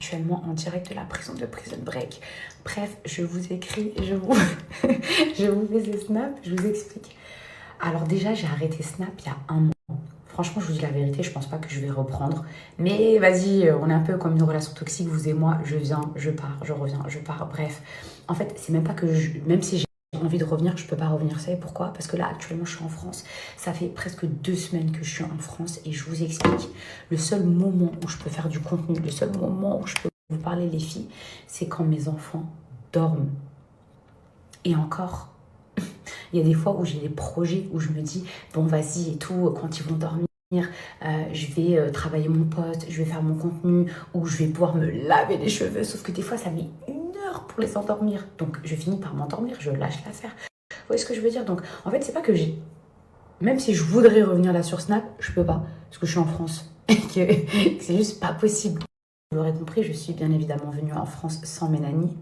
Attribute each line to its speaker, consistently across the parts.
Speaker 1: actuellement en direct de la prison de Prison Break. Bref, je vous écris, je vous, je vous fais ces snaps, je vous explique. Alors déjà, j'ai arrêté Snap il y a un mois. Franchement, je vous dis la vérité, je pense pas que je vais reprendre. Mais vas-y, on est un peu comme une relation toxique, vous et moi. Je viens, je pars, je reviens, je pars. Bref, en fait, c'est même pas que même si j'ai envie de revenir, je peux pas revenir. Vous savez pourquoi? Parce que là, actuellement, je suis en France. Ça fait presque 2 semaines que je suis en France et je vous explique. Le seul moment où je peux faire du contenu, le seul moment où je peux vous parler, les filles, c'est quand mes enfants dorment. Et encore, il y a des fois où j'ai des projets où je me dis, bon, vas-y et tout, quand ils vont dormir, je vais travailler mon poste, je vais faire mon contenu, ou je vais pouvoir me laver les cheveux. Sauf que des fois, ça met 1 heure pour les endormir. Donc, je finis par m'endormir, je lâche l'affaire. Vous voyez ce que je veux dire? Donc, en fait, c'est pas que j'ai... Même si je voudrais revenir là sur Snap, je peux pas, parce que je suis en France. Et que c'est juste pas possible. Vous l'aurez compris, je suis bien évidemment venue en France sans mes nannies.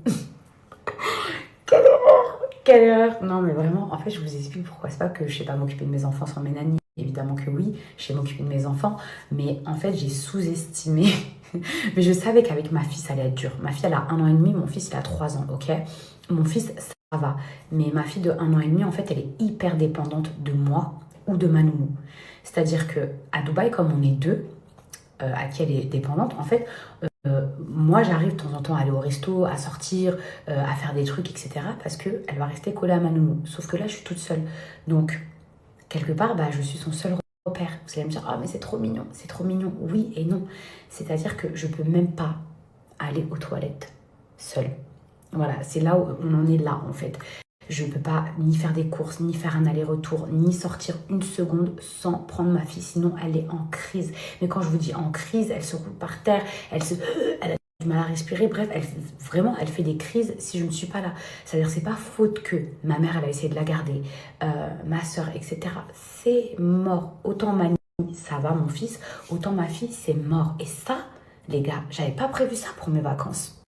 Speaker 1: Quelle erreur! Non, mais vraiment, en fait, je vous explique pourquoi. C'est pas que je sais pas m'occuper de mes enfants sans mes nannies. Évidemment que oui, je sais m'occuper de mes enfants. Mais en fait, j'ai sous-estimé. Mais je savais qu'avec ma fille, ça allait être dur. Ma fille, elle a 1 an et demi, mon fils, il a 3 ans, ok? Mon fils, ça va. Mais ma fille de 1 an et demi, en fait, elle est hyper dépendante de moi ou de ma nounou. C'est-à-dire que à Dubaï, comme on est deux, à qui elle est dépendante, en fait, moi, j'arrive de temps en temps à aller au resto, à sortir, à faire des trucs, etc. Parce qu'elle va rester collée à ma nounou. Sauf que là, je suis toute seule. Donc, quelque part, bah, je suis son seul repère. Vous allez me dire, ah, mais c'est trop mignon. C'est trop mignon. Oui et non. C'est-à-dire que je peux même pas aller aux toilettes seule. Voilà, c'est là où on en est là, en fait. Je ne peux pas ni faire des courses, ni faire un aller-retour, ni sortir 1 seconde sans prendre ma fille, sinon elle est en crise. Mais quand je vous dis en crise, elle se roule par terre, elle a du mal à respirer, bref, vraiment, elle fait des crises si je ne suis pas là. C'est-à-dire, c'est pas faute que ma mère, elle a essayé de la garder, ma soeur, etc. C'est mort. Autant ma nièce, ça va, mon fils, autant ma fille, c'est mort. Et ça, les gars, j'avais pas prévu ça pour mes vacances.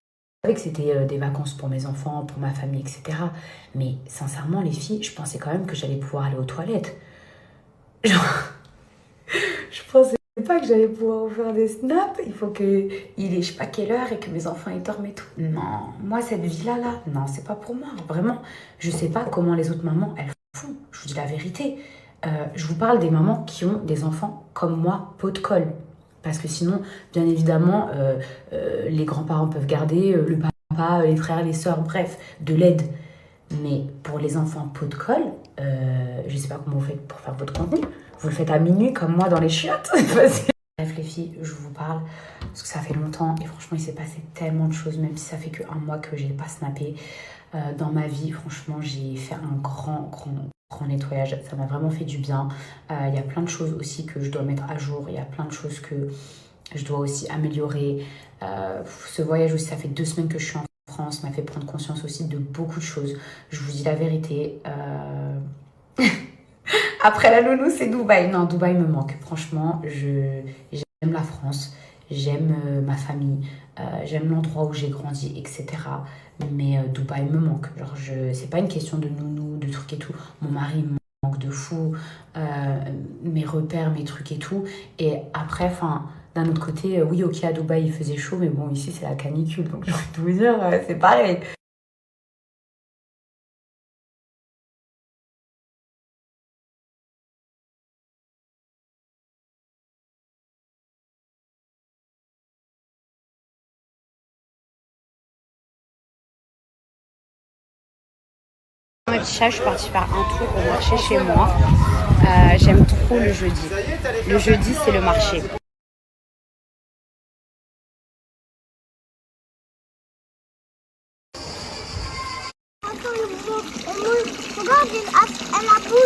Speaker 1: Je savais que c'était des vacances pour mes enfants, pour ma famille, etc. Mais sincèrement, les filles, je pensais quand même que j'allais pouvoir aller aux toilettes. Genre, je pensais pas que j'allais pouvoir faire des snaps. Il faut que il est je sais pas quelle heure et que mes enfants ils dorment et tout. Non, moi cette vie-là, non, c'est pas pour moi. Vraiment, je sais pas comment les autres mamans elles font. Je vous dis la vérité. Je vous parle des mamans qui ont des enfants comme moi, pot de colle. Parce que sinon, bien évidemment, les grands-parents peuvent garder le papa, les frères, les sœurs, bref, de l'aide. Mais pour les enfants pot de colle, je sais pas comment vous faites pour faire votre contenu. Vous le faites à minuit comme moi dans les chiottes. Bref les filles, je vous parle parce que ça fait longtemps et franchement il s'est passé tellement de choses, même si ça fait que 1 mois que j'ai pas snappé dans ma vie. Franchement j'ai fait un grand nettoyage, ça m'a vraiment fait du bien. Il y a plein de choses aussi que je dois mettre à jour, il y a plein de choses que je dois aussi améliorer. Ce voyage aussi, ça fait 2 semaines que je suis en France, m'a fait prendre conscience aussi de beaucoup de choses. Je vous dis la vérité. Après la nounou, c'est Dubaï. Non, Dubaï me manque. Franchement, j'aime la France, j'aime ma famille, j'aime l'endroit où j'ai grandi, etc. Mais Dubaï me manque. Genre, c'est pas une question de nounou, de trucs et tout. Mon mari me manque de fou, mes repères, mes trucs et tout. Et après, enfin, d'un autre côté, oui, ok, à Dubaï, il faisait chaud, mais bon, ici, c'est la canicule. Donc, j'ai envie de vous dire, c'est pareil.
Speaker 2: Ma petite chat, je suis partie faire un tour au marché chez moi. J'aime trop le jeudi. Le jeudi, c'est le marché.
Speaker 3: Regarde, elle a bougé.